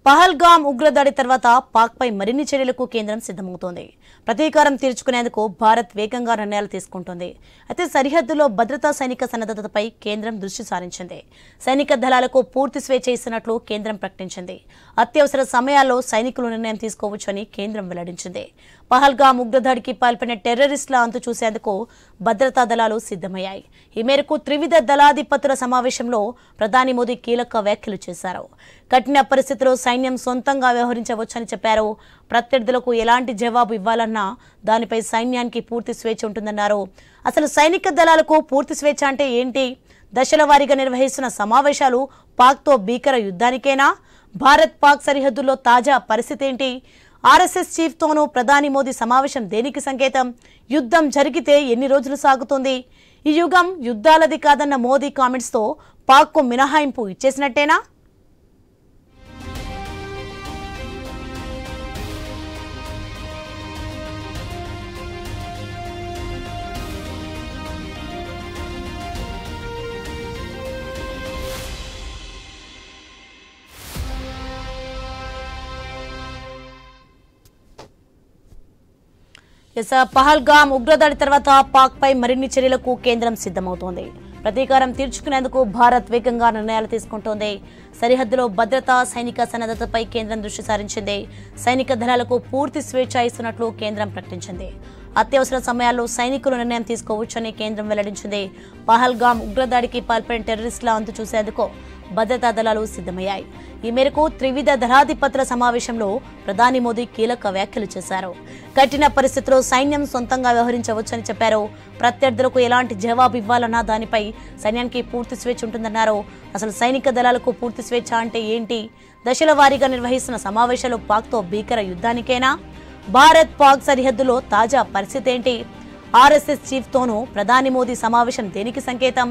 పహల్గామ్ ఉగ్రదాడి తర్వాత పాక్పై మరిన్ని చర్యలకు కేంద్రం సిద్ధమవుతోంది. ప్రతీకారం తీర్చుకునేందుకు భారత్ వేగంగా నిర్ణయాలు తీసుకుంటోంది. అయితే సరిహద్దులో భద్రతా సైనిక సన్నద్ధతపై కేంద్రం దృష్టి సారించింది. సైనిక దళాలకు పూర్తి స్వేచ్ఛ ఇస్తున్నట్లు కేంద్రం ప్రకటించింది. అత్యవసర సమయాల్లో సైనికులు నిర్ణయం తీసుకోవచ్చని కేంద్రం వెల్లడించింది. పహల్గామ్ ఉగ్రదాడికి పాల్పడిన టెర్రరిస్టుల అంతు చూసేందుకు భద్రతా దళాలు సిద్ధమయ్యాయి. ఈ మేరకు త్రివిధ దళాధిపతుల సమావేశంలో ప్రధాని మోదీ కీలక వ్యాఖ్యలు చేశారు. కఠిన పరిస్థితుల్లో సైన్యం సొంతంగా వ్యవహరించవచ్చని చెప్పారు. ప్రత్యర్థులకు ఎలాంటి జవాబు ఇవ్వాలన్నా దానిపై సైన్యానికి పూర్తి స్వేచ్ఛ ఉంటుందన్నారు. అసలు సైనిక దళాలకు పూర్తి స్వేచ్ఛ అంటే ఏంటి? దశల వారీగా నిర్వహిస్తున్న సమావేశాలు పాక్తో భీకర యుద్ధానికేనా? భారత్ పాక్ సరిహద్దుల్లో తాజా పరిస్థితి ఏంటి? ఆర్ఎస్ఎస్ చీఫ్ తోనూ ప్రధాని మోదీ సమావేశం దేనికి సంకేతం? యుద్ధం జరిగితే ఎన్ని రోజులు సాగుతుంది? ఈ యుగం యుద్ధాలది కాదన్న మోదీ కామెంట్స్ తో పాక్కు మినహాయింపు ఇచ్చేసినట్టేనా? పహల్గామ్ ఉగ్రదాడి తర్వాత పాక్ పై మరిన్ని చర్యలకు కేంద్రం సిద్ధమవుతోంది. ప్రతీకారం తీర్చుకునేందుకు భారత్ వేగంగా నిర్ణయాలు తీసుకుంటోంది. సరిహద్దులో భద్రతా సైనిక సన్నద్ధతపై కేంద్రం దృష్టి సారించింది. సైనిక దళాలకు పూర్తి స్వేచ్ఛ ఇస్తున్నట్లు కేంద్రం ప్రకటించింది. అత్యవసర సమయాల్లో సైనికులు నిర్ణయం తీసుకోవచ్చని కేంద్రం వెల్లడించింది. పహల్గామ్ ఉగ్రదాడికి పాల్పడిన టెర్రరిస్టుల అంతు చూసేందుకు భద్రతా దళాలు సిద్ధమయ్యాయి. ఈ మేరకు త్రివిధ దళాధిపతుల సమావేశంలో ప్రధాని మోదీ కీలక వ్యాఖ్యలు చేశారు. కఠిన పరిస్థితుల్లో సైన్యం సొంతంగా వ్యవహరించవచ్చని చెప్పారు. ప్రత్యర్థులకు ఎలాంటి జవాబు ఇవ్వాలన్నా దానిపై సైన్యానికి పూర్తి స్వేచ్ఛ ఉంటుందన్నారు. అసలు సైనిక దళాలకు పూర్తి స్వేచ్ఛ అంటే ఏంటి? దశల వారీగా నిర్వహిస్తున్న సమావేశాలు పాక్తో భీకర యుద్ధానికేనా? భారత్ పాక్ సరిహద్దులో తాజా పరిస్థితి ఏంటి? ఆర్ఎస్ఎస్ చీఫ్ తోనూ ప్రధాని మోదీ సమావేశం దేనికి సంకేతం?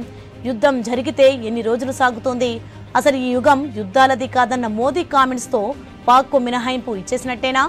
యుద్ధం జరిగితే ఎన్ని రోజులు సాగుతోంది? అసలు ఈ యుగం యుద్ధాలది కాదన్న మోదీ కామెంట్స్ తో పాక్కు మినహాయింపు ఇచ్చేసినట్టేనా?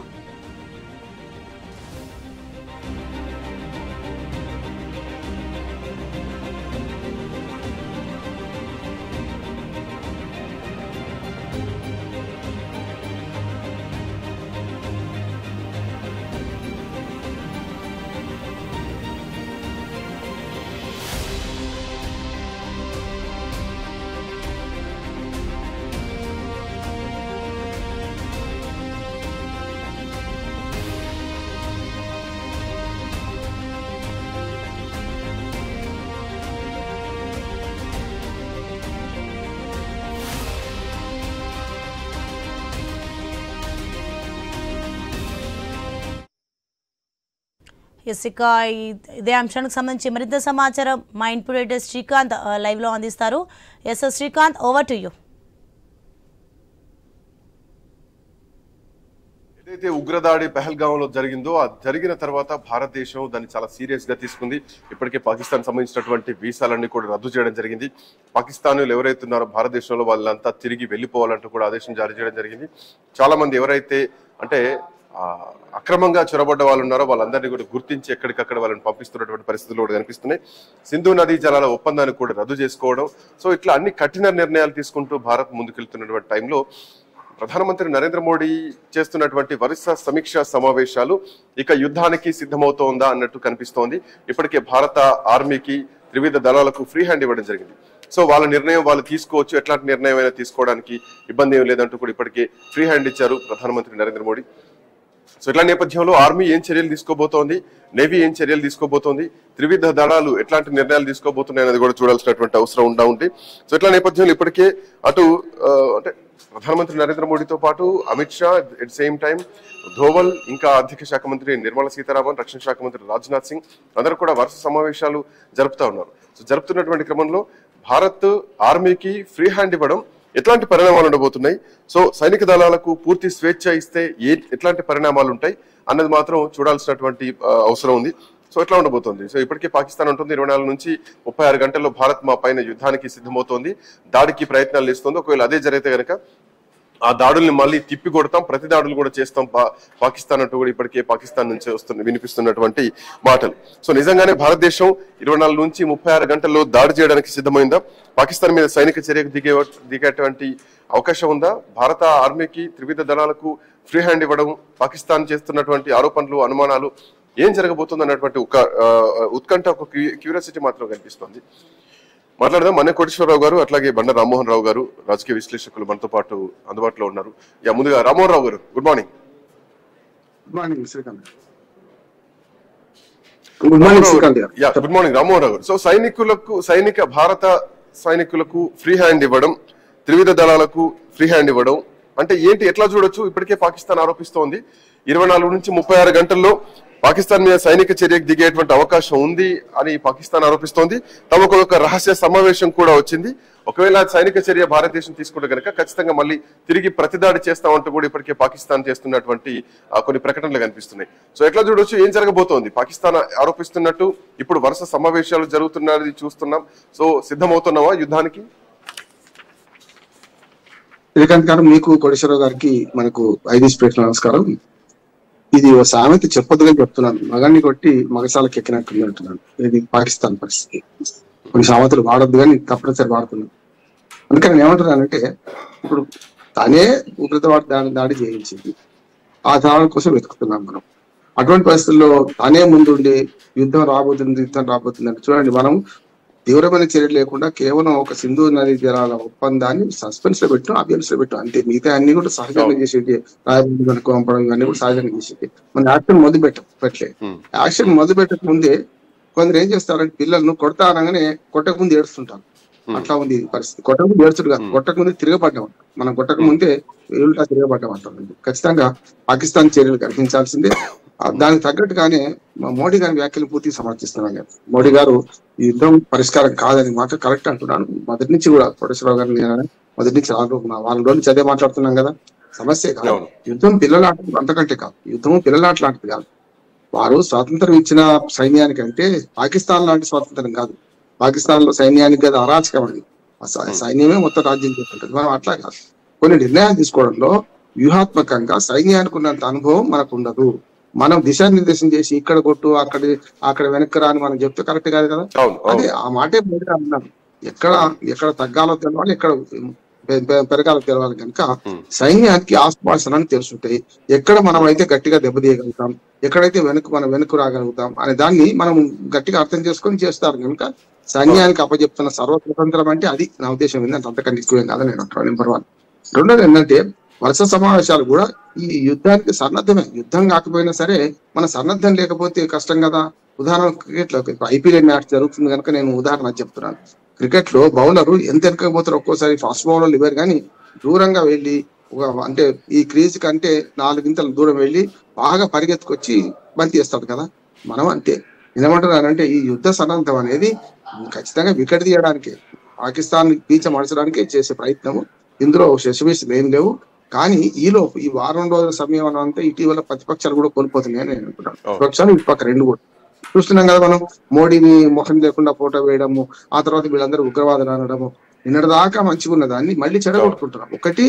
ఇదే అంశానికి సంబంధించి మరింత సమాచారం మా ఇన్పుట్ ఎడిటర్ శ్రీకాంత్ లైవ్ లో అందిస్తారు. Srikanth, over to you. ఏదైతే ఉగ్రదాడి పహల్గామ్ లో జరిగిందో ఆ జరిగిన తర్వాత భారతదేశం దాన్ని చాలా సీరియస్ గా తీసుకుంది. ఇప్పటికే పాకిస్తాన్ సంబంధించినటువంటి వీసాలన్నీ కూడా రద్దు చేయడం జరిగింది. పాకిస్తానీలు ఎవరైతే ఉన్నారో భారతదేశంలో వాళ్ళంతా తిరిగి వెళ్లిపోవాలంటూ కూడా ఆదేశం జారీ చేయడం జరిగింది. చాలా మంది ఎవరైతే అంటే అక్రమంగా చొరబడ్డ వాళ్ళు ఉన్నారో వాళ్ళందరినీ కూడా గుర్తించి ఎక్కడికక్కడ వాళ్ళని పంపిస్తున్నటువంటి పరిస్థితులు కూడా కనిపిస్తున్నాయి. సింధు నదీ జలాల ఒప్పందాన్ని కూడా రద్దు చేసుకోవడం, సో ఇట్లా అన్ని కఠిన నిర్ణయాలు తీసుకుంటూ భారత్ ముందుకెళ్తున్నటువంటి టైంలో ప్రధానమంత్రి నరేంద్ర మోడీ చేస్తున్నటువంటి వరుస సమీక్ష సమావేశాలు ఇక యుద్ధానికి సిద్ధమవుతోందా అన్నట్టు కనిపిస్తోంది. ఇప్పటికే భారత ఆర్మీకి త్రివిధ దళాలకు ఫ్రీ హ్యాండ్ ఇవ్వడం జరిగింది. సో వాళ్ళ నిర్ణయం వాళ్ళు తీసుకోవచ్చు, ఎట్లాంటి నిర్ణయం అయినా తీసుకోవడానికి ఇబ్బంది ఏం లేదంటూ కూడా ఇప్పటికే ఫ్రీ హ్యాండ్ ఇచ్చారు ప్రధానమంత్రి నరేంద్ర మోడీ. సో ఇట్లా నేపథ్యంలో ఆర్మీ ఏం చర్యలు తీసుకోబోతోంది, నేవీ ఏం చర్యలు తీసుకోబోతోంది, త్రివిధ దళాలు ఎట్లాంటి నిర్ణయాలు తీసుకోబోతున్నాయి అనేది కూడా చూడాల్సినటువంటి అవసరం ఉంది. సో ఇట్లా నేపథ్యంలో ఇప్పటికే అటు అంటే ప్రధానమంత్రి నరేంద్ర మోడీతో పాటు Amit Shah, at same time Doval, ఇంకా ఆర్థిక శాఖ మంత్రి నిర్మలా సీతారామన్, రక్షణ శాఖ మంత్రి రాజ్నాథ్ సింగ్ అందరూ కూడా వరుస సమావేశాలు జరుపుతా ఉన్నారు. సో జరుపుతున్నటువంటి క్రమంలో భారత్ ఆర్మీకి ఫ్రీ హ్యాండ్ ఇవ్వడం ఎట్లాంటి పరిణామాలు ఉండబోతున్నాయి, సో సైనిక దళాలకు పూర్తి స్వేచ్ఛ ఇస్తే ఎట్లాంటి పరిణామాలు ఉంటాయి అన్నది మాత్రం చూడాల్సినటువంటి అవసరం ఉంది. సో ఎట్లా ఉండబోతోంది? సో ఇప్పటికే పాకిస్తాన్ ఉంటుంది 24 నుంచి 36 గంటల్లో భారత్ మా పైన యుద్ధానికి సిద్ధమవుతోంది, దాడికి ప్రయత్నాలు చేస్తోంది. ఒకవేళ అదే జరిగితే కనుక ఆ దాడుల్ని మళ్ళీ తిప్పి కొడతాం, ప్రతి దాడులు కూడా చేస్తాం పాకిస్తాన్ అంటూ కూడా ఇప్పటికే పాకిస్తాన్ నుంచి వినిపిస్తున్నటువంటి మాటలు. సో నిజంగానే భారతదేశం 24 నుంచి 36 గంటల్లో దాడి చేయడానికి సిద్ధమైందా? పాకిస్తాన్ మీద సైనిక చర్యకు దిగేటువంటి అవకాశం ఉందా? భారత ఆర్మీకి, త్రివిధ దళాలకు ఫ్రీ హ్యాండ్ ఇవ్వడం, పాకిస్తాన్ చేస్తున్నటువంటి ఆరోపణలు, అనుమానాలు ఏం జరగబోతుంది అన్నటువంటి ఒక ఉత్కంఠ, ఒక క్యూరియాసిటీ మాత్రం కనిపిస్తుంది. మాట్లాడదాం. మన్య కోటేశ్వరరావు గారు, అట్లాగే బండ రామ్మోహన్ రావు గారు, రాజకీయ విశ్లేషకులు మనతో పాటు అందుబాటులో ఉన్నారు. ముందుగా రామ్మోహన్ రావు గారు, good morning. Good morning Srikanth. Good morning Rammohan Rao గారు. సో భారత సైనికులకు ఫ్రీ హ్యాండ్ ఇవ్వడం, త్రివిధ దళాలకు ఫ్రీ హ్యాండ్ ఇవ్వడం అంటే ఏంటి, ఎట్లా చూడొచ్చు? ఇప్పటికే పాకిస్తాన్ ఆరోపిస్తోంది 24 నుంచి 36 గంటల్లో పాకిస్తాన్ మీద సైనిక చర్యకు దిగేటువంటి అవకాశం ఉంది అని పాకిస్తాన్ ఆరోపిస్తోంది. తమకు ఒక రహస్య సమావేశం కూడా వచ్చింది. ఒకవేళ సైనిక చర్య భారతదేశం తీసుకుంటే కనుక ఖచ్చితంగా మళ్ళీ తిరిగి ప్రతిదాడి చేస్తామంటూ కూడా ఇప్పటికే పాకిస్తాన్ చేస్తున్నటువంటి కొన్ని ప్రకటనలు కనిపిస్తున్నాయి. సో ఎట్లా చూడొచ్చు, ఏం జరగబోతోంది? పాకిస్తాన్ ఆరోపిస్తున్నట్టు ఇప్పుడు వరుస సమావేశాలు జరుగుతున్నది చూస్తున్నాం. సో సిద్ధమవుతున్నావా యుద్ధానికి? శ్రీకాంత్ గారు, మీకు కోటేశ్వరరావు గారికి మనకు 5 స్పేట్ల నమస్కారం. ఇది ఓ సామెత చెప్పొద్దుగా చెప్తున్నాను. మగాన్ని కొట్టి మగసాలకు ఎక్కినట్టు అంటున్నాను. ఇది పాకిస్తాన్ పరిస్థితి. కొన్ని సామెతలు వాడొద్దు కానీ తప్పనిసరి వాడుతున్నాను. అందుకని నేను ఏమంటున్నానంటే, ఇప్పుడు తానే ఉగ్రవాద దాడి చేయించింది, ఆ దాడుల కోసం వెతుకుతున్నాం మనం. అటువంటి పరిస్థితుల్లో తానే ముందుండి యుద్ధం రాబోతుంది అంటే చూడండి, మనం తీవ్రమైన చర్యలు లేకుండా కేవలం ఒక సింధు నదీ జలాల ఒప్పందాన్ని సస్పెన్స్ లో పెట్టాం, అభ్యన్స్ లో పెట్టాం అంతే. మిగతా అన్ని కూడా సహజంగా చేసేటి, రాజధాని పంపడం ఇవన్నీ కూడా సహజంగా చేసేటి. మన యాక్షన్ మొదలు పెట్టలే. యాక్షన్ మొదలు పెట్టక ముందే కొందరు ఏం చేస్తారంటే, పిల్లలను కొడతా అనగానే కొట్టక ముందు ఏడుస్తుంటారు. అట్లా ఉంది పరిస్థితి. కొట్టక ముందు ఏడుచుడు కాదు, కొట్టక ముందే తిరగబడ్డాం. మనం కొట్టక ముందే ఉల్టా తిరగబడ్డాం అంటాం. ఖచ్చితంగా పాకిస్తాన్ చర్యలు కనిపించాల్సిందే. దానికి తగ్గట్టుగానే మోడీ గారి వ్యాఖ్యలు పూర్తిగా సమర్థిస్తున్నాను. మోడీ గారు ఈ యుద్ధం పరిష్కారం కాదని మాట కరెక్ట్ అంటున్నాను. మొదటి నుంచి కూడా కోటేశ్వరరావు గారిని మొదటి నుంచి వాళ్ళ నుంచి అదే మాట్లాడుతున్నాం కదా. సమస్య కాదు యుద్ధం, పిల్లల ఆట అంతకంటే కాదు. యుద్ధం పిల్లల ఆట లాంటిది కాదు. వారు స్వాతంత్రం ఇచ్చిన సైన్యానికంటే పాకిస్తాన్ లాంటి స్వాతంత్రం కాదు. పాకిస్తాన్ లో సైన్యానికి కదా అరాచకం అది. సైన్యమే మొత్తం రాజ్యం చేస్తుంటది. మనం అట్లా కాదు. కొన్ని నిర్ణయాలు తీసుకోవడంలో వ్యూహాత్మకంగా సైన్యానికి ఉన్నంత అనుభవం మనకు ఉండదు. మనం దిశానిర్దేశం చేసి ఇక్కడ కొట్టు అక్కడ వెనక్కి రాని మనం చెప్తే కరెక్ట్ కాదు కదా. అదే ఆ మాటే అన్నాను. ఎక్కడ తగ్గాలో తెలవాలి, ఎక్కడ పెరగాలో తెలవాలి. కనుక సైన్యానికి ఆస్పాసనాన్ని తెలుసుంటాయి. ఎక్కడ మనం అయితే గట్టిగా దెబ్బతీయగలుగుతాం, ఎక్కడైతే మనం వెనక్కు రాగలుగుతాం అనే దాన్ని మనం గట్టిగా అర్థం చేసుకొని చేస్తారు. కనుక సైన్యానికి అప్పచెప్తున్న సర్వస్వతంత్రం అంటే అది నా ఉద్దేశం. ఏంటంటే అంతకంటే ఎక్కువేం కాదని నేను అంటున్నాను. నెంబర్ 1. రెండోది ఏంటంటే, వరుస సమావేశాలు కూడా ఈ యుద్ధానికి సన్నద్ధమే. యుద్ధం కాకపోయినా సరే మన సన్నద్ధం లేకపోతే కష్టం కదా. ఉదాహరణ క్రికెట్ లో IPL మ్యాచ్ జరుగుతుంది కనుక నేను ఉదాహరణ చెప్తున్నాను. క్రికెట్ లో బౌలరు ఎంత వెనకపోతారు, ఒక్కోసారి ఫాస్ట్ బౌలర్లు ఇవ్వరు కానీ దూరంగా వెళ్ళి అంటే ఈ క్రీజ్ కంటే 4 ఇంతల దూరం వెళ్ళి బాగా పరిగెత్తుకొచ్చి బంతి వేస్తాడు కదా. మనం అంతే. ఏమంటున్నానంటే, ఈ యుద్ధ సన్నద్ధం అనేది ఖచ్చితంగా వికెట్ తీయడానికి, పాకిస్తాన్ పీచ మార్చడానికి చేసే ప్రయత్నము. ఇందులో శశివేశం ఏం లేవు. కానీ ఈ వారం రోజుల సమయం అంతా ఇటీవల ప్రతిపక్షాలు కూడా కోల్పోతున్నాయని నేను అనుకుంటాను. ప్రతిపక్షాలు ఇటు పక్క రెండు కూడా చూస్తున్నాం కదా. మనం మోడీని ముఖం లేకుండా ఫోటో వేయడము, ఆ తర్వాత వీళ్ళందరూ ఉగ్రవాదులు అనడము, నిన్నటి దాకా మంచిగా ఉన్న దాన్ని మళ్ళీ చెడగొట్టుకుంటున్నాం. ఒకటి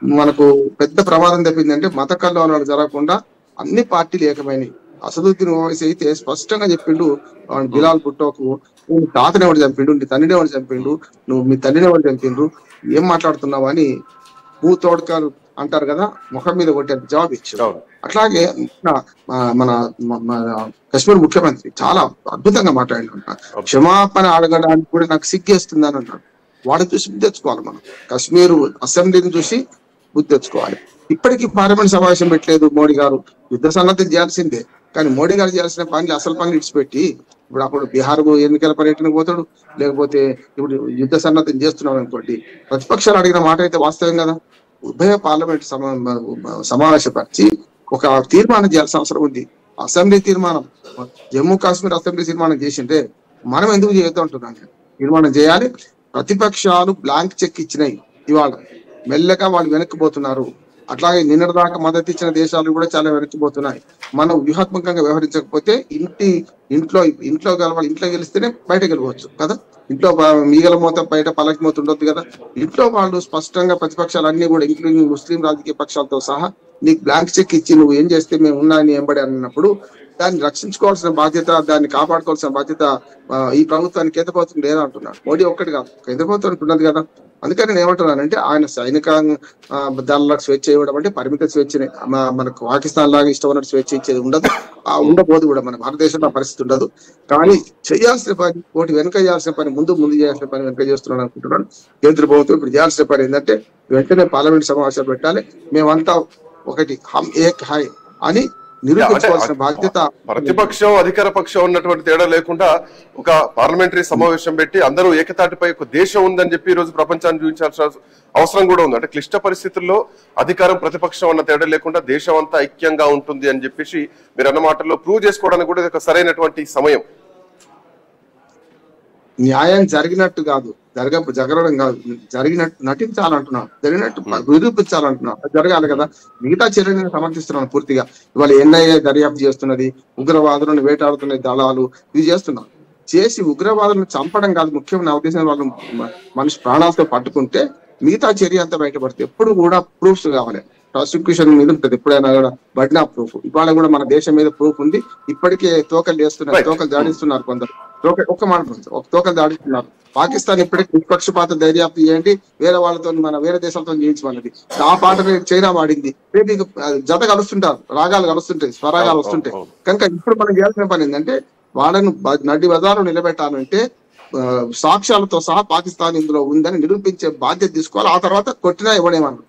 మనకు పెద్ద ప్రమాదం తప్పిందంటే, మత కల్లోలాలు జరగకుండా అన్ని పార్టీలు ఏకమైనవి. అసదుద్దీన్ ఓవైసీ అయితే స్పష్టంగా చెప్పిండు, బిలాల్ భుట్టోకు నువ్వు తాతని ఎవరు చంపిండు, నీ తండ్రిని ఎవరు చంపిండు, నువ్వు మీ తండ్రిని ఎవరు చంపిండ్రు, ఏం మాట్లాడుతున్నావు అని భూతోడకాలు అంటారు కదా, ముఖం మీద కొట్టే జవాబు ఇచ్చారు. అట్లాగే మన కశ్మీర్ ముఖ్యమంత్రి చాలా అద్భుతంగా మాట్లాడిన, క్షమాపణ అడగడానికి కూడా నాకు సిగ్గేస్తుంది అని అన్నాడు. వాడిని చూసి బుద్ధి తెచ్చుకోవాలి. మనం కశ్మీర్ అసెంబ్లీని చూసి బుద్ధి తెచ్చుకోవాలి. ఇప్పటికీ పార్లమెంట్ సమావేశం పెట్టలేదు మోడీ గారు. యుద్ధ సన్నద్ధం చేయాల్సిందే, కానీ మోడీ గారు చేయాల్సిన పనులు అసలు పనులు ఇడిచిపెట్టి ఇప్పుడు అప్పుడు బీహార్ ఎన్నికల పర్యటనకు పోతాడు, లేకపోతే ఇప్పుడు యుద్ధ సన్నద్ధం చేస్తున్నాడు అనుకోండి. ప్రతిపక్షాలు అడిగిన మాట అయితే వాస్తవం కదా. ఉభయ పార్లమెంట్ సమావేశపరిచి ఒక తీర్మానం చేయాల్సిన అవసరం ఉంది. అసెంబ్లీ తీర్మానం, జమ్మూ కాశ్మీర్ అసెంబ్లీ తీర్మానం చేసింటే మనం ఎందుకు చేయొద్దు అంటున్నాను. తీర్మానం చేయాలి. ప్రతిపక్షాలు బ్లాంక్ చెక్ ఇచ్చినాయి, ఇవాళ మెల్లగా వాళ్ళు వెనక్కిపోతున్నారు. అట్లాగే నిన్నటి దాకా మద్దతు ఇచ్చిన దేశాలు కూడా చాలా వెనక్కిపోతున్నాయి. మనం వ్యూహాత్మకంగా వ్యవహరించకపోతే ఇంట్లో గెలవాలి. ఇంట్లో గెలిస్తేనే బయట గెలవచ్చు కదా. ఇంట్లో మీగల మూత బయట పలకి మూత ఉండొద్దు కదా. ఇంట్లో వాళ్ళు స్పష్టంగా ప్రతిపక్షాలన్నీ కూడా ఇంక్లూడింగ్ ముస్లిం రాజకీయ పక్షాలతో సహా నీకు బ్లాంక్ చెక్ ఇచ్చి నువ్వు ఏం చేస్తే మేము ఉన్నాయని ఎంబడి అన్నప్పుడు దాన్ని రక్షించుకోవాల్సిన బాధ్యత, దాన్ని కాపాడుకోవాల్సిన బాధ్యత ఈ ప్రభుత్వానికి కేంద్ర ప్రభుత్వం లేదా అంటున్నాడు. మోడీ ఒక్కటి కాదు, కేంద్ర ప్రభుత్వానికి ఉన్నది కదా. అందుకని నేను ఏమంటున్నానంటే ఆయన సైనిక దళాలకు స్వేచ్ఛ ఇవ్వడం అంటే పరిమిత స్వేచ్ఛనే. మనకు పాకిస్తాన్ లాగా ఇష్టం ఉన్నట్టు స్వేచ్ఛ ఇచ్చేది ఉండదు, ఉండబోదు కూడా. మన భారతదేశంలో పరిస్థితి ఉండదు. కానీ చేయాల్సిన పని ఒకటి వెనుక చేయాల్సిన పని ముందు చేయాల్సిన పని వెనుక చేస్తున్నాను అనుకుంటున్నాను. కేంద్ర ప్రభుత్వం ఇప్పుడు చేయాల్సిన పని ఏంటంటే వెంటనే పార్లమెంట్ సమావేశాలు పెట్టాలి. మేమంతా ఒకటి హమ్ ఏక్ హై అని నిరూపించుకోవాల్సిన బాధ్యత. ప్రతిపక్షం అధికార పక్షం ఉన్నటువంటి తేడా లేకుండా ఒక పార్లమెంటరీ సమావేశం పెట్టి అందరూ ఏకతాటిపై ఒక దేశం ఉందని చెప్పి ఈ రోజు ప్రపంచాన్ని చూపించాల్సిన అవసరం కూడా ఉంది. అంటే క్లిష్ట పరిస్థితుల్లో అధికారం ప్రతిపక్షం అన్న తేడా లేకుండా దేశం అంతా ఐక్యంగా ఉంటుంది అని చెప్పేసి మీరు అన్న మాటల్లో ప్రూవ్ చేసుకోవడానికి కూడా ఇది ఒక సరైనటువంటి సమయం. న్యాయం జరిగినట్టు కాదు, జరగడం కాదు, జరిగినట్టు నటించాలంటున్నాను, జరిగినట్టు నిరూపించాలంటున్నాను. జరగాలి కదా. మిగతా చర్యలను సమర్థిస్తున్నాను పూర్తిగా. ఇవాళ ఎన్ఐఏ దర్యాప్తు చేస్తున్నది, ఉగ్రవాదులను వేటాడుతున్న దళాలు ఇది చేస్తున్నారు. చేసి ఉగ్రవాదులను చంపడం కాదు ముఖ్యం. నా ఉద్దేశం వాళ్ళు మనిషి ప్రాణాలతో పట్టుకుంటే మిగతా చర్య అంతా బయటపడితే ఎప్పుడు కూడా ప్రూఫ్స్ కావాలి. ప్రాసిక్యూషన్ మీద ఉంటుంది ఎప్పుడైనా కూడా బడినా ప్రూఫ్. ఇవాళ కూడా మన దేశం మీద ప్రూఫ్ ఉంది. ఇప్పటికే తోకలు వేస్తున్నారు, తోకలు జాడిస్తున్నారు కొందరు. ఒక్క మాట తోకలు దాడిస్తున్నారు. పాకిస్తాన్ ఇప్పటికీ నిష్పక్షపాత దర్యాప్తు చేయండి, వేరే వాళ్ళతో వేరే దేశాలతో చేయించమన్నది. ఆ పాటని చైనా వాడింది. రేపు జత కలుస్తుంటారు, రాగాలు కలుస్తుంటాయి, స్వరాగాలు వస్తుంటాయి. కనుక ఇప్పుడు మనం చేయాల్సిన పని ఏంటంటే వాళ్ళను నడి బజారు నిలబెట్టాలంటే సాక్ష్యాలతో సహా పాకిస్తాన్ ఇందులో ఉందని నిరూపించే బాధ్యత తీసుకోవాలి. ఆ తర్వాత కొట్టినా ఇవ్వడేమన్నా.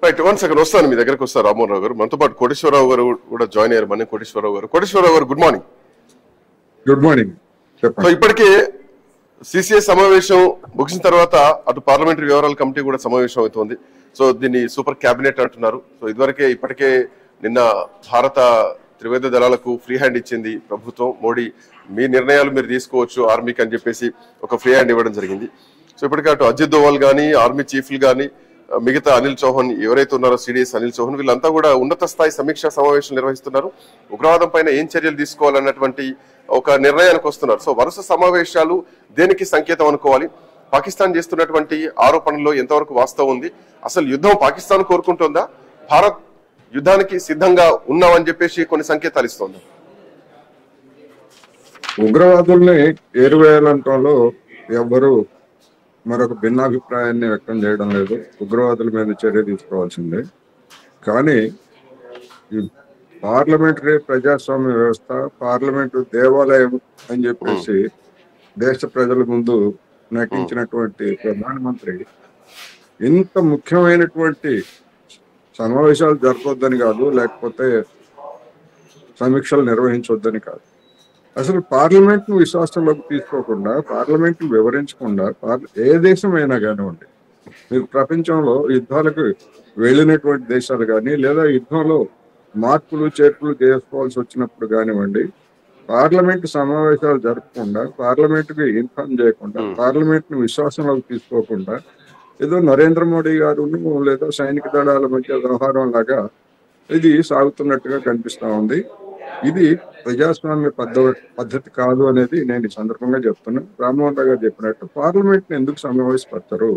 రైట్, 1 సెకండ్ వస్తాను మీ దగ్గరకు. వస్తారు రామ్మోహన్ రావు గారు. మనతో పాటు కోటేశ్వరరావు గారు కూడా జాయిన్ అయ్యారు. మన కోటేశ్వరరావు గారు good morning. Good morning. So ఇప్పటికే సిసిఏ సమావేశం ముగిసిన తర్వాత అటు పార్లమెంటరీ వ్యవహారాల కమిటీ కూడా సమావేశం అవుతుంది. సో దీన్ని సూపర్ క్యాబినెట్ అంటున్నారు. సో ఇప్పటికే నిన్న భారత త్రివేద దళాలకు ఫ్రీ హ్యాండ్ ఇచ్చింది ప్రభుత్వం. మోడీ మీ నిర్ణయాలు మీరు తీసుకోవచ్చు ఆర్మీకి అని చెప్పేసి ఒక ఫ్రీ హ్యాండ్ ఇవ్వడం జరిగింది. సో ఇప్పటికే అటు అజిత్ దోవల్ కానీ ఆర్మీ చీఫ్లు కానీ మిగతా అనిల్ చౌహాన్ ఎవరైతే ఉన్నారో సిడిఎస్ అనిల్ చౌహాన్ వీళ్ళంతా కూడా ఉన్నత స్థాయి సమీక్షా సమావేశం నిర్వహిస్తున్నారు. ఉగ్రవాదం పైన ఏం చర్యలు తీసుకోవాలన్నటువంటి ఒక నిర్ణయానికి వస్తున్నారు. సో వరుస సమావేశాలు దేనికి సంకేతం అనుకోవాలి? పాకిస్తాన్ చేస్తున్నటువంటి ఆరోపణల్లో ఎంతవరకు వాస్తవం ఉంది? అసలు యుద్ధం పాకిస్తాన్ కోరుకుంటుందా, భారత్ యుద్ధానికి సిద్ధంగా ఉన్నామని చెప్పేసి కొన్ని సంకేతాలు ఇస్తోంది? ఉగ్రవాదుల్ని ఏరువేయాలంటలో ఎవ్వరూ మరొక భిన్నాభిప్రాయాన్ని వ్యక్తం చేయడం లేదు. ఉగ్రవాదుల మీద చర్య తీసుకోవాల్సిందే. కానీ ఈ పార్లమెంటరీ ప్రజాస్వామ్య వ్యవస్థ, పార్లమెంటు దేవాలయం అని చెప్పేసి దేశ ప్రజల ముందు నటించినటువంటి ప్రధానమంత్రి ఇంత ముఖ్యమైనటువంటి సమావేశాలు జరపొద్దని కాదు, లేకపోతే సమీక్షలు నిర్వహించొద్దని కాదు, అసలు పార్లమెంట్ ను విశ్వాసంలోకి తీసుకోకుండా, పార్లమెంట్ ను వివరించకుండా ఏ దేశం అయినా కానివ్వండి, మీరు ప్రపంచంలో యుద్ధాలకు వెళ్ళినటువంటి దేశాలు కానీ లేదా యుద్ధంలో మార్పులు చేర్పులు చేసుకోవాల్సి వచ్చినప్పుడు కానివ్వండి, పార్లమెంట్ సమావేశాలు జరపకుండా, పార్లమెంట్కి ఇన్ఫార్మ్ చేయకుండా, పార్లమెంట్ ను విశ్వాసంలోకి తీసుకోకుండా ఏదో నరేంద్ర మోడీ గారు లేదా సైనిక దళాల మధ్య వ్యవహారం లాగా ఇది సాగుతున్నట్టుగా కనిపిస్తా ఉంది. ఇది ప్రజాస్వామ్య పద్ధతి కాదు అనేది నేను ఈ సందర్భంగా చెప్తున్నా. రామ్మోహన్ రావు గారు చెప్పినట్టు పార్లమెంట్ ని ఎందుకు సమావేశపడతారు,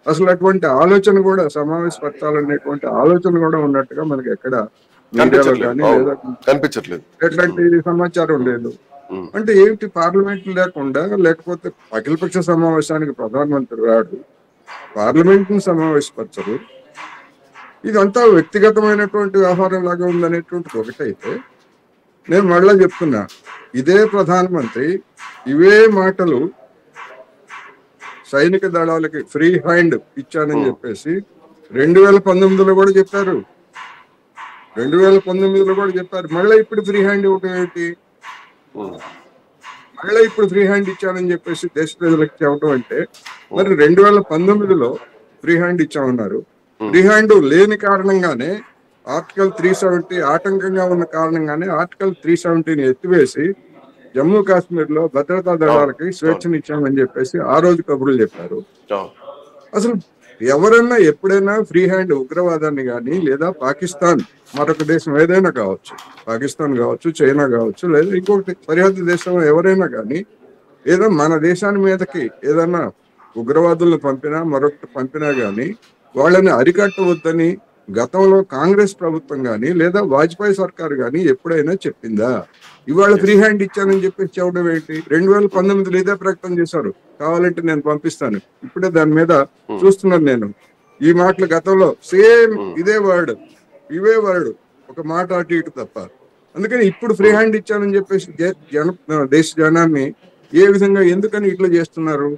అసలు అటువంటి ఆలోచన కూడా సమావేశపరచాలనేటువంటి ఆలోచన కూడా ఉన్నట్టుగా మనకి ఎక్కడ మీడియాలో కానీ లేదా కనిపించట్లేదు, ఎట్లాంటి సమాచారం లేదు. అంటే ఏమిటి, పార్లమెంట్ లేకుండా లేకపోతే అఖిలపక్ష సమావేశానికి ప్రధానమంత్రి రాడు, పార్లమెంట్ ని సమావేశపరచరు, ఇదంతా వ్యక్తిగతమైనటువంటి వ్యవహారం లాగా ఉందనేటువంటిది ఒకటైతే, నేను మళ్ళా చెప్తున్నా, ఇదే ప్రధానమంత్రి ఇవే మాటలు సైనిక దళాలకి ఫ్రీ హ్యాండ్ ఇచ్చానని చెప్పేసి 2019లో కూడా చెప్పారు. 2019లో కూడా చెప్పారు. మళ్ళీ ఇప్పుడు ఫ్రీ హ్యాండ్ ఇవ్వటం ఏంటి? మళ్ళీ ఇప్పుడు ఫ్రీ హ్యాండ్ ఇచ్చానని చెప్పేసి దేశ ప్రజలకు చెప్పడం అంటే, మరి 2019లో ఫ్రీ హ్యాండ్ ఇచ్చామన్నారు. ఫ్రీ హ్యాండ్ లేని కారణంగానే ఆర్టికల్ 370 ఆటంకంగా ఉన్న కారణంగానే ఆర్టికల్ 370ని ఎత్తివేసి జమ్మూ కాశ్మీర్ లో భద్రతా దళాలకి స్వేచ్ఛనిచ్చామని చెప్పేసి ఆ రోజు కబుర్లు చెప్పారు. అసలు ఎవరన్నా ఎప్పుడైనా ఫ్రీ హ్యాండ్ ఉగ్రవాదాన్ని కానీ లేదా పాకిస్తాన్ మరొక దేశం ఏదైనా కావచ్చు, పాకిస్తాన్ కావచ్చు, చైనా కావచ్చు, లేదా ఇంకొకటి సరిహద్దు దేశం ఎవరైనా కానీ ఏదో మన దేశాన్ని మీదకి ఏదన్నా ఉగ్రవాదులను పంపినా మరొకటి పంపినా గానీ వాళ్ళని అరికట్టవద్దని గతంలో కాంగ్రెస్ ప్రభుత్వం గాని లేదా వాజ్పేయి సర్కారు గాని ఎప్పుడైనా చెప్పిందా? ఇవాళ ఫ్రీ హ్యాండ్ ఇచ్చానని చెప్పి చెప్పడం ఏంటి? 2019లో ఇదే ప్రకటన చేశారు, కావాలంటే నేను పంపిస్తాను. ఇప్పుడే దాని మీద చూస్తున్నాను నేను. ఈ మాటలు గతంలో సేమ్ ఇదే వర్డ్, ఇవే వర్డ్, ఒక మాట అటు ఇటు తప్ప. అందుకని ఇప్పుడు ఫ్రీ హ్యాండ్ ఇచ్చానని చెప్పేసి దేశ జనాన్ని ఏ విధంగా ఎందుకని ఇట్లా చేస్తున్నారు?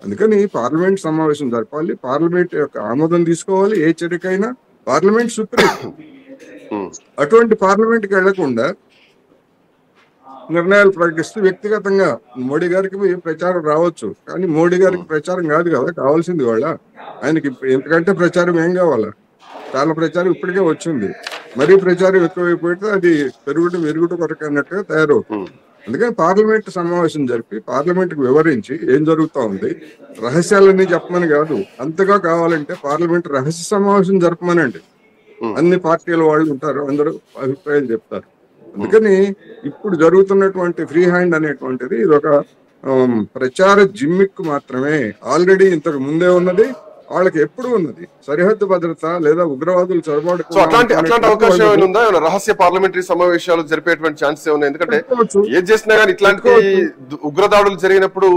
అందుకని పార్లమెంట్ సమావేశం జరపాలి, పార్లమెంట్ యొక్క ఆమోదం తీసుకోవాలి. ఏ చర్యకైనా పార్లమెంట్ సుప్రీం. అటువంటి పార్లమెంట్ కి వెళ్లకుండా నిర్ణయాలు ప్రకటిస్తూ వ్యక్తిగతంగా మోడీ గారికి ప్రచారం రావచ్చు, కానీ మోడీ గారికి ప్రచారం కాదు కదా కావాల్సింది. వాళ్ళ ఆయనకి ఎందుకంటే ప్రచారం ఏం కావాలా? చాలా ప్రచారం ఇప్పటికే వచ్చింది. మరీ ప్రచారం ఎక్కువైపోతే అది పెరుగుట కొరకు అన్నట్టుగా తయారవుతుంది. అందుకని పార్లమెంట్ సమావేశం జరిపి పార్లమెంట్ కు వివరించి ఏం జరుగుతా ఉంది, రహస్యాలన్నీ చెప్పమని కాదు, అంతగా కావాలంటే పార్లమెంట్ రహస్య సమావేశం జరపమనండి. అన్ని పార్టీల వాళ్ళు ఉంటారు, అందరూ అభిప్రాయాలు చెప్తారు. అందుకని ఇప్పుడు జరుగుతున్నటువంటి ఫ్రీ హ్యాండ్ అనేటువంటిది ఇది ఒక ప్రచార జిమ్మిక్ మాత్రమే. ఆల్రెడీ ఇంతకు ముందే ఉన్నది, వాళ్ళకి ఎప్పుడు ఉన్నది సరిహద్దు భద్రత లేదా ఉగ్రవాదులు చొరబాటు. అట్లాంటి అవకాశం ఏమైనా ఉందా? రహస్య పార్లమెంటరీ సమావేశాలు జరిపేటువంటి ఛాన్సెస్ ఏమైనా? ఎందుకంటే ఏది చేసినా కానీ ఇట్లాంటి ఉగ్రదాడులు జరిగినప్పుడు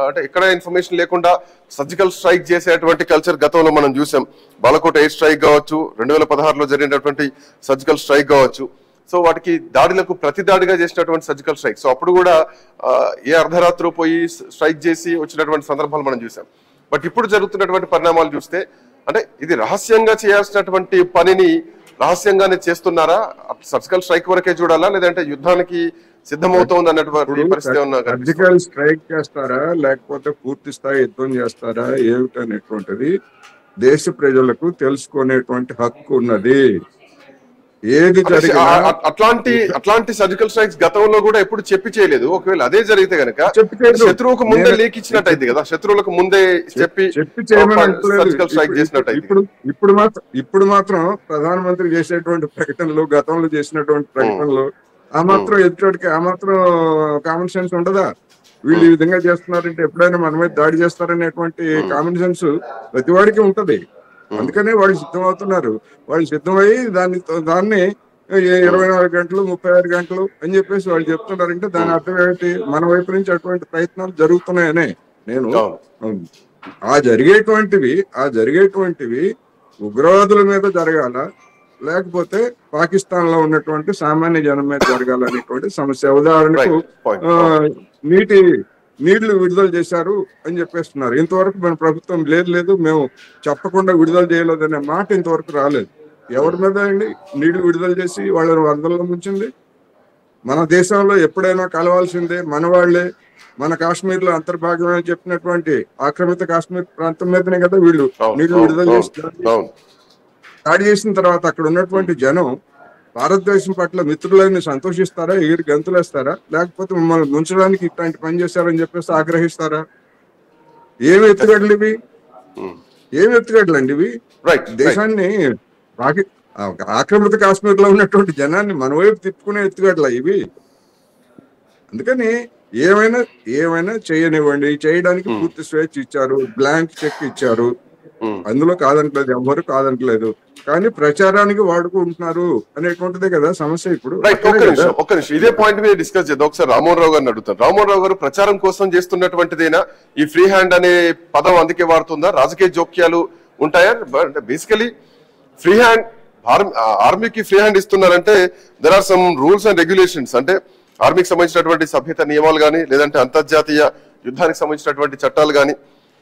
అంటే ఎక్కడ ఇన్ఫర్మేషన్ లేకుండా సర్జికల్ స్ట్రైక్ చేసేటువంటి కల్చర్ గతంలో మనం చూసాం. బాలకోట ఎయిర్ స్ట్రైక్ కావచ్చు, 2016లో జరిగినటువంటి సర్జికల్ స్ట్రైక్ కావచ్చు. సో వాటికి దాడులకు ప్రతి దాడిగా చేసినటువంటి సర్జికల్ స్ట్రైక్. సో అప్పుడు కూడా ఏ అర్ధరాత్రి పోయి స్ట్రైక్ చేసి వచ్చినటువంటి సందర్భాలు మనం చూసాం. బట్ ఇప్పుడు జరుగుతున్నటువంటి పరిణామాలు చూస్తే అంటే ఇది రహస్యంగా చేయాల్సినటువంటి పనిని రహస్యంగానే చేస్తున్నారా? సర్జికల్ స్ట్రైక్ వరకే చూడాలా, లేదంటే యుద్ధానికి సిద్ధమవుతోంది అన్నటువంటి పరిస్థితి ఉన్నా? సర్జికల్ స్ట్రైక్ చేస్తారా లేకపోతే పూర్తి స్థాయి యుద్ధం చేస్తారా ఏమిటనేటువంటిది దేశ ప్రజలకు తెలుసుకునేటువంటి హక్కు ఉన్నది. ఏది అట్లాంటి సర్జికల్ స్ట్రైక్స్ గతంలో కూడా ఎప్పుడు చెప్పి చేయలేదు. ఒకవేళ అదే జరిగితే గనక శత్రువుకు ముందే లీక్ ఇచ్చినట్టయితే కదా, శత్రువులకు ముందే చెప్పి సర్జికల్ స్ట్రైక్ చేసినట్టయితే. ఇప్పుడు మాత్రం ప్రధానమంత్రి చేసేటువంటి ప్రకటనలు, గతంలో చేసినటువంటి ప్రకటనలు ఆ మాత్రం ఎదుటికి ఆ మాత్రం కామన్ సెన్స్ ఉండదా? వీళ్ళు ఈ విధంగా చేస్తున్నారంటే ఎప్పుడైనా మన మీద దాడి చేస్తారనేటువంటి కామన్ సెన్స్ ప్రతి వాడికి ఉంటది. అందుకనే వాళ్ళు సిద్ధమవుతున్నారు. వాళ్ళు సిద్ధమై దాన్ని 24 గంటలు 36 గంటలు అని చెప్పేసి వాళ్ళు చెప్తున్నారంటే దాని అర్థం ఏమిటి? మన వైపు నుంచి అటువంటి ప్రయత్నాలు జరుగుతున్నాయనే. నేను ఆ జరిగేటువంటివి ఉగ్రవాదుల మీద జరగాల లేకపోతే పాకిస్తాన్ లో ఉన్నటువంటి సామాన్య జనం మీద జరగాలనేటువంటి సమస్య. ఉదాహరణకు నీళ్లు విడుదల చేశారు అని చెప్పేస్తున్నారు. ఇంతవరకు మన ప్రభుత్వం లేదు మేము చెప్పకుండా విడుదల చేయలేదనే మాట ఇంతవరకు రాలేదు. ఎవరి మీద అండి నీళ్లు విడుదల చేసి వాళ్ళని వరదల్లో ముంచింది? మన దేశంలో ఎప్పుడైనా కలవాల్సిందే మన వాళ్లే. మన కాశ్మీర్ లో అంతర్భాగం అని చెప్పినటువంటి ఆక్రమిత కాశ్మీర్ ప్రాంతం మీదనే కదా వీళ్ళు నీళ్లు విడుదల చేసి దాడి చేసిన తర్వాత అక్కడ ఉన్నటువంటి జనం భారతదేశం పట్ల మిత్రులని సంతోషిస్తారా, ఎగిరి గంతులేస్తారా, లేకపోతే మమ్మల్ని ముంచడానికి ఇట్లాంటి పని చేశారని చెప్పేసి ఆగ్రహిస్తారా? ఏమి ఎత్తుగడలండి ఇవి? దేశాన్ని ఆక్రమిత కాశ్మీర్ లో ఉన్నటువంటి జనాన్ని మన వైపు తిప్పుకునే ఎత్తుగడలా ఇవి? అందుకని ఏమైనా చేయనివ్వండి, చేయడానికి పూర్తి స్వేచ్ఛ ఇచ్చారు, బ్లాంక్ చెక్ ఇచ్చారు, అందులో కాదనట్లేదు, ఎవరు కాదనట్లేదు. కానీ ప్రచారానికి వాడుకుంటున్నారు అనేటువంటిదే కదా సమస్య. ఇప్పుడు ఒక్క నిమిషం ఇదే పాయింట్ మీద డిస్కస్ చేద్దాం. ఒకసారి రామ్మోహన్ రావు గారిని అడుగుతాను. రామ్మోహన్ రావు గారు, ప్రచారం కోసం చేస్తున్నటువంటిదేనా ఈ ఫ్రీ హ్యాండ్ అనే పదం? అందుకే వాడుతుందా? రాజకీయ జోక్యాలు ఉంటాయా? బేసికలీ ఫ్రీ హ్యాండ్ ఆర్మీకి ఫ్రీ హ్యాండ్ ఇస్తున్నారంటే there are some rules and regulations. అంటే ఆర్మీకి సంబంధించినటువంటి సభ్యత నియమాలు కానీ, లేదంటే అంతర్జాతీయ యుద్ధానికి సంబంధించినటువంటి చట్టాలు కానీ,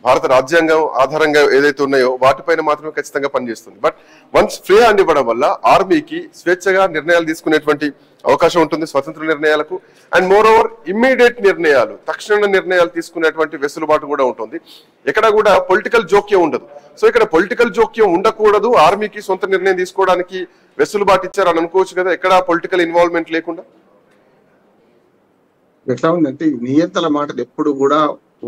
భారత రాజ్యాంగం ఆధారంగా ఏదైతే ఉన్నాయో వాటిపైన మాత్రమే ఖచ్చితంగా పనిచేస్తుంది. బట్ వన్స్ ఫ్రీ హ్యాండ్ ఇవ్వడం వల్ల ఆర్మీకి స్వేచ్ఛగా నిర్ణయాలు తీసుకునేటువంటి అవకాశం ఉంటుంది, స్వతంత్ర నిర్ణయాలకు. అండ్ మోర్ ఓవర్ ఇమ్మీడియట్ నిర్ణయాలు, తక్షణ నిర్ణయాలు తీసుకునేటువంటి వెసులుబాటు కూడా ఉంటుంది. ఎక్కడ కూడా పొలిటికల్ జోక్యం ఉండదు. సో ఇక్కడ పొలిటికల్ జోక్యం ఉండకూడదు, ఆర్మీకి సొంత నిర్ణయం తీసుకోవడానికి వెసులుబాటు ఇచ్చారని అనుకోవచ్చు కదా, ఎక్కడ పొలిటికల్ ఇన్వాల్వ్మెంట్ లేకుండా. ఎట్లా ఉందంటే నియంత్రణ మాటలు ఎప్పుడు కూడా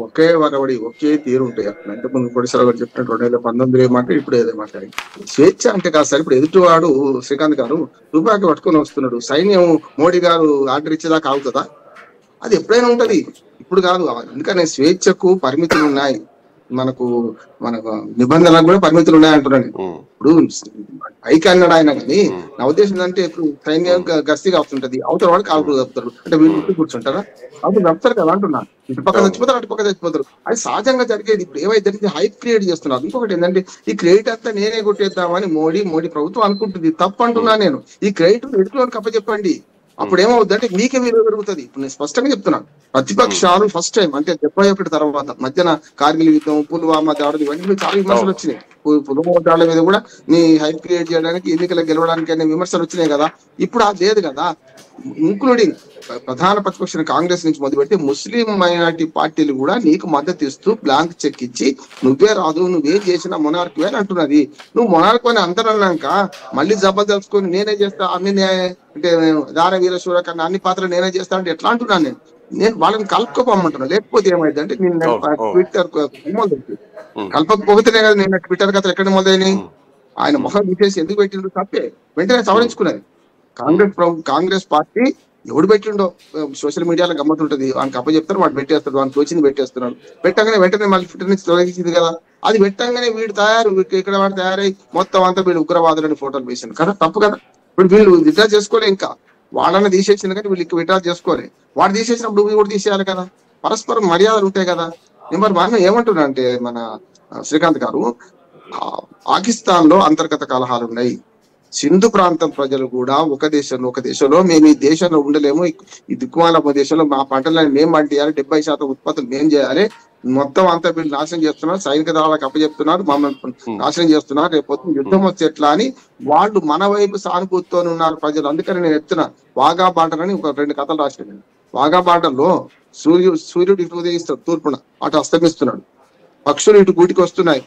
ఒకే వరవడి ఒకే తీరు ఉంటాయి. అంటే ముందు కొడిసరావు గారు చెప్పినట్టు 2019 మాట ఇప్పుడు ఏదో మాట్లాడి స్వేచ్ఛ అంటే కాదు సార్. ఇప్పుడు ఎదుటివాడు శ్రీకాంత్ గారు తుపాకీ పట్టుకొని వస్తున్నాడు, సైన్యం మోడీ గారు ఆర్డర్ ఇచ్చేదాకా ఆగుతుందా? అది ఎప్పుడైనా ఉంటది. ఇప్పుడు ఇప్పుడు కాదు. అందుకనే స్వేచ్ఛకు పరిమితులు ఉన్నాయి, మనకు నిబంధనలకు కూడా పరిమితులు ఉన్నాయి అంటున్నాను. ఇప్పుడు పైకి అన్నాడు ఆయన, కానీ నా ఉద్దేశం అంటే ఇప్పుడు సైన్యం గస్తీగా వస్తుంటది, అవతల వాడికి ఆవులు కలుపుతారు అంటే వీళ్ళు ఇంటి కూర్చుంటారా? అవతలు కలుపుతారు కదా అంటున్నా. ఇటు పక్క చచ్చిపోతారు, అటు పక్క చచ్చిపోతారు. అది సహజంగా జరిగేది. ఇప్పుడు ఏమైతే హైప్ క్రియేట్ చేస్తున్నారు. ఇంకొకటి ఏంటంటే ఈ క్రెడిట్ అంతా నేనే కొట్టేద్దామని మోడీ ప్రభుత్వం అనుకుంటుంది. తప్పు అంటున్నా నేను. ఈ క్రెడిట్ ఎదుటిలోకి అప్పచెప్పండి, అప్పుడు ఏమవుతుందంటే మీకే విలువ పెరుగుతుంది. ఇప్పుడు నేను స్పష్టంగా చెప్తున్నాను, ప్రతిపక్షాలు ఫస్ట్ టైం అంటే 71 తర్వాత మధ్యన కార్గిల్ యుద్ధం, పుల్వామా దాడులు ఇవన్నీ చాలా విమర్శలు వచ్చినాయి. పుల్వామా దాడుల మీద కూడా నీ హైప్ క్రియేట్ చేయడానికి, ఎన్నికలు గెలవడానికి అనే విమర్శలు వచ్చినాయి కదా. ఇప్పుడు అది లేదు కదా. ఇంక్లూడింగ్ ప్రధాన ప్రతిపక్ష కాంగ్రెస్ నుంచి మొదలుపెట్టి ముస్లిం మైనారిటీ పార్టీలు కూడా నీకు మద్దతు ఇస్తూ బ్లాంక్ చెక్ ఇచ్చి నువ్వే రాదు, నువ్వేం చేసినా మొనార్క్ అని అంటున్నది. నువ్వు మొనార్క్ అని అందరూ అన్నాక మళ్ళీ జబర్దస్తుకొని నేనే చేస్తా అన్ని అంటే దార వీరశూర కన్నా అన్ని పాత్రలు నేనే చేస్తా అంటే ఎట్లా అంటున్నాను నేను వాళ్ళని కలుపుకోమంటున్నా. లేకపోతే ఏమైంది అంటే నేను ట్విట్టర్ కలపకపోతేనే కదా నేను ట్విట్టర్ కథలు ఎక్కడ మొదలైనవి. ఆయన మొహం తీసేసి ఎందుకు పెట్టిండు తప్పే, వెంటనే సవరించుకున్నది. కాంగ్రెస్ పార్టీ ఎవడు పెట్టిండో సోషల్ మీడియాలో గమ్మతుంటది, వానికి అప్ప చెప్తారు, వాడు పెట్టేస్తాడు, వానికి వచ్చింది పెట్టేస్తున్నాడు. పెట్టగానే వెంటనే మళ్ళీ ట్విట్టర్ నుంచి తొలగించింది కదా. అది పెట్టంగానే వీడు ఇక్కడ వాడు తయారై మొత్తం అంతా వీళ్ళు ఉగ్రవాదులని ఫోటోలు వేసాను కదా. తప్పు కదా. ఇప్పుడు వీళ్ళు విత్డ్రా చేసుకోలే, ఇంకా వాళ్ళని తీసేసింది కానీ వీళ్ళు విత్డ్రా చేసుకోలే. వాడు తీసేసినప్పుడు వీళ్ళు కూడా తీసేయాలి కదా. పరస్పరం మర్యాదలు ఉంటాయి కదా. నెంబర్ 1 ఏమంటున్నా అంటే మన శ్రీకాంత్ గారు, పాకిస్తాన్ లో అంతర్గత కలహాలు ఉన్నాయి. సింధు ప్రాంతం ప్రజలు కూడా ఒక దేశంలో మేము ఈ దేశంలో ఉండలేము, ఈ దిక్కుమాల దేశంలో మా పంటలను మేము పండియాలి, 70% ఉత్పత్తులు మేము చేయాలి, మొత్తం అంతా వీళ్ళు నాశనం చేస్తున్నారు, సైనిక దళాలకు అప్పచెప్తున్నారు, మమ్మల్ని నాశనం చేస్తున్నారు, రేపు యుద్ధం వస్తే ఎట్లా అని వాళ్ళు మన వైపు సానుభూతితో ఉన్నారు ప్రజలు. అందుకని నేను చెప్తున్నా, వాఘా బార్డర్ అని ఒక 2 కథలు రాసిన. వాఘా బార్డర్ లో సూర్యుడు ఇటు ఉదయిస్తాడు తూర్పున, అటు అస్తమిస్తున్నాడు. పక్షులు ఇటు గూటికి వస్తున్నాయి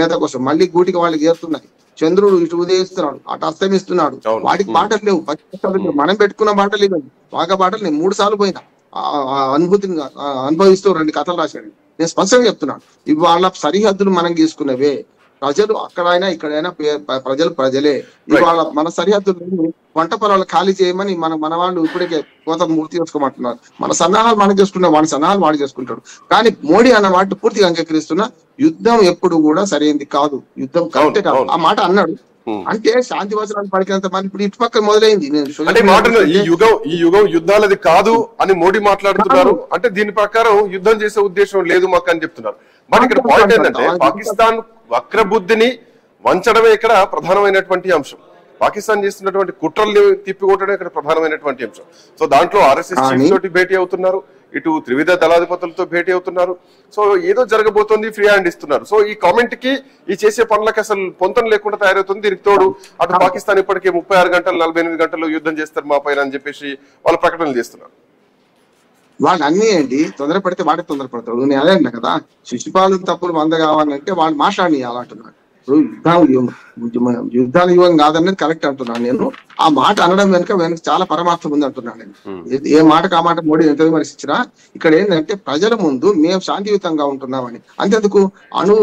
మేత కోసం, మళ్ళీ గూటికి వాళ్ళకి చేరుతున్నాయి. చంద్రుడు ఇటు ఉదయిస్తున్నాడు, అటు అస్తమిస్తున్నాడు. వాటికి బాటలు లేవు, మనం పెట్టుకున్న బాటలు ఇవ్వండి. వాఘా బాటలు నేను 3 సార్లు పోయినా, అనుభూతిని అనుభవిస్తూ 2 కథలు రాశాడు. నేను స్పష్టంగా చెప్తున్నాను, ఇవాళ సరిహద్దులు మనం గీసుకున్నవే. ప్రజలు అక్కడైనా ఇక్కడైనా ప్రజలే. ఇవాళ మన సరిహద్దులు పంట పొలాలు ఖాళీ చేయమని మన వాళ్ళు ఇప్పటికే కోత పూర్తి చేసుకోమంటున్నారు. మన సన్నాహాలు మనం చేసుకున్నాం, వాడి సన్నాహాలు వాడు చేసుకుంటాడు. కానీ మోడీ అన్న మాట పూర్తిగా అంగీకరిస్తున్నా, యుద్ధం ఎప్పుడు కూడా సరైనది కాదు, యుద్ధం కరెక్టే కాదు ఆ మాట అన్నాడు. అంటే శాంతి వచనాలు పలికినంత మంది ఇప్పుడు ఇటు పక్క మొదలైంది. ఈ యుగం యుద్ధాలది కాదు అని మోడీ మాట్లాడుతున్నారు. అంటే దీని ప్రకారం యుద్ధం చేసే ఉద్దేశం లేదు మాకు అని చెప్తున్నారు. మరి ఇక్కడ పాయింట్ ఏంటంటే, పాకిస్తాన్ వక్రబుద్ధిని వంచడమే ఇక్కడ ప్రధానమైనటువంటి అంశం. పాకిస్తాన్ చేస్తున్నటువంటి కుట్రల్ని తిప్పికొట్టడం ఇక్కడ ప్రధానమైనటువంటి అంశం. సో దాంట్లో RSS చీఫ్ తోటి భేటీ అవుతున్నారు, ఇటు త్రివిధ దళాధిపతులతో భేటీ అవుతున్నారు. సో ఏదో జరగబోతోంది, ఫ్రీ హ్యాండ్ ఇస్తున్నారు. సో ఈ కామెంట్ కి, ఈ చేసే పనులకి అసలు పొంతం లేకుండా తయారవుతుంది. దీనికి తోడు అటు పాకిస్తాన్ ఇప్పటికే 36 గంటలు 48 గంటల్లో యుద్ధం చేస్తారు మా పైన అని చెప్పేసి వాళ్ళు ప్రకటనలు చేస్తున్నారు. వాళ్ళు అన్ని ఏంటి తొందరపడితే వాడే తొందరపడతాడు. నేను అదే అన్నా కదా, శిశుపాలు తప్పులు 100 కావాలంటే వాళ్ళు మాట్లాడి అలాంటున్నాడు. ఇప్పుడు యుద్ధాల యుగం కాదన్నది కరెక్ట్ అంటున్నాను నేను. ఆ మాట అనడం వెనుక చాలా పరమార్థం ఉంది అంటున్నాను నేను. ఏ మాటకు ఆ మాట మోడీ ఎంత విమర్శించినా ఇక్కడ ఏంటంటే ప్రజల ముందు మేము శాంతియుతంగా ఉంటున్నామని. అంతేందుకు అణు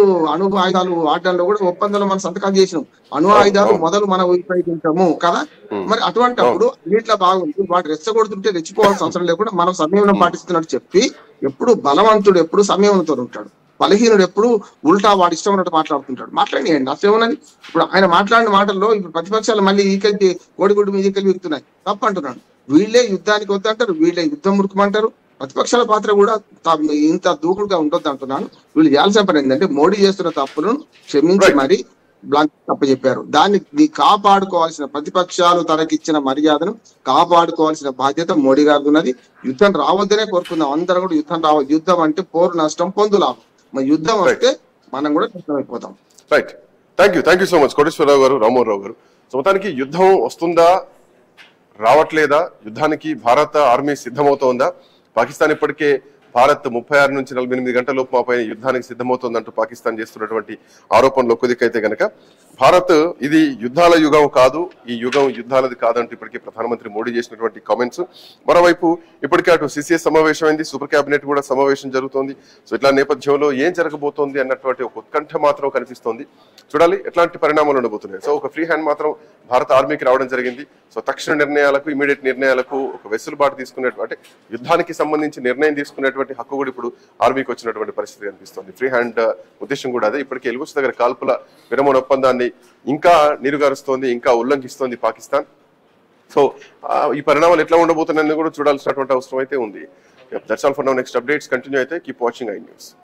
ఆయుధాలు వాడడంలో కూడా ఒప్పందంలో మనం సంతకాలు చేసినాం. అణు ఆయుధాలు మొదలు మనం ఉపయోగించాము కదా. మరి అటువంటిప్పుడు అన్నిట్లా బాగుంది, వాటి రెచ్చగొడుతుంటే రెచ్చిపోవాల్సిన అవసరం లేకుండా మనం సంయమనం పాటిస్తున్నట్టు చెప్పి, ఎప్పుడు బలవంతుడు ఎప్పుడు సంయమనంతో ఉంటాడు, బలహీనుడు ఎప్పుడు ఉల్టా వాడి ఇష్టం ఉన్నట్టు మాట్లాడుతుంటాడు. మాట్లాడియండి అసలేమన్నది. ఇప్పుడు ఆయన మాట్లాడిన మాటల్లో ఇప్పుడు ప్రతిపక్షాలు మళ్ళీ ఈకెళ్ళి కోడిగుడ్డు మీద ఈకెళ్ళి విక్కుతున్నాయి. తప్పు అంటున్నాడు. వీళ్ళే యుద్ధానికి వద్దంటారు, వీళ్ళే యుద్ధం మురుకుమంటారు. ప్రతిపక్షాల పాత్ర కూడా ఇంత దూకుడుగా ఉండొద్దు అంటున్నాను. వీళ్ళు చేయాల్సిన పని ఏంటంటే మోడీ చేస్తున్న తప్పులను క్షమించి మరి బ్లాంక్ తప్పచెప్పారు. దాన్ని కాపాడుకోవాల్సిన, ప్రతిపక్షాలు తనకిచ్చిన మర్యాదను కాపాడుకోవాల్సిన బాధ్యత మోడీ గారికి ఉన్నది. యుద్ధం రావద్దనే కోరుకుందాం, అందరూ కూడా యుద్ధం రావద్దు. యుద్ధం అంటే పోరు నష్టం, పొందు లాభం. మరి యుద్ధం వస్తే మనం కూడా నష్టమైపోతాం. Right, thank you so much Koteswararao గారు, రామ్మోహన్ రావు గారు. సో మొత్తానికి యుద్ధం వస్తుందా, రావట్లేదా, యుద్ధానికి భారత ఆర్మీ సిద్ధమవుతోందా? పాకిస్తాన్ ఇప్పటికే భారత్ 36 నుంచి 48 గంటల లోపు మాపై యుద్ధానికి సిద్ధమవుతోందంటూ పాకిస్తాన్ చేస్తున్నటువంటి ఆరోపణలు ఒక్కదికైతే గనక భారత్ ఇది యుద్ధాల యుగం కాదు, ఈ యుగం యుద్ధాలది కాదంటూ ఇప్పటికే ప్రధానమంత్రి మోడీ చేసినటువంటి కామెంట్స్. మరోవైపు ఇప్పటికే అటు సిసిఎస్ సమావేశం అయింది, సూపర్ క్యాబినెట్ కూడా సమావేశం జరుగుతోంది. సో ఇట్లా నేపథ్యంలో ఏం జరగబోతోంది అన్నటువంటి ఒక ఉత్కంఠ మాత్రం కనిపిస్తోంది. చూడాలి ఎట్లాంటి పరిణామాలు ఉండబోతున్నాయి. సో ఒక ఫ్రీ హ్యాండ్ మాత్రం భారత ఆర్మీకి రావడం జరిగింది. సో తక్షణ నిర్ణయాలకు, ఇమీడియట్ నిర్ణయాలకు ఒక వెసులుబాటు తీసుకునేటువంటి, యుద్ధానికి సంబంధించి నిర్ణయం తీసుకునేటువంటి హక్కు కూడా ఇప్పుడు ఆర్మీకి వచ్చినటువంటి పరిస్థితి కనిపిస్తుంది. ఫ్రీ హ్యాండ్ ఉద్దేశం కూడా అదే. ఇప్పటికే ఎల్గుస్ దగ్గర కాల్పుల విరమణ ఒప్పందాన్ని ఇంకా నీరుగారుస్తోంది, ఇంకా ఉల్లంఘిస్తోంది పాకిస్తాన్. సో ఈ పరిణామాలు ఎట్లా ఉండబోతున్నాయని కూడా చూడాల్సినటువంటి అవసరం అయితే ఉంది. That's all for now. Next updates continue అయితే కీప్ వాచింగ్ ఐ న్యూస్.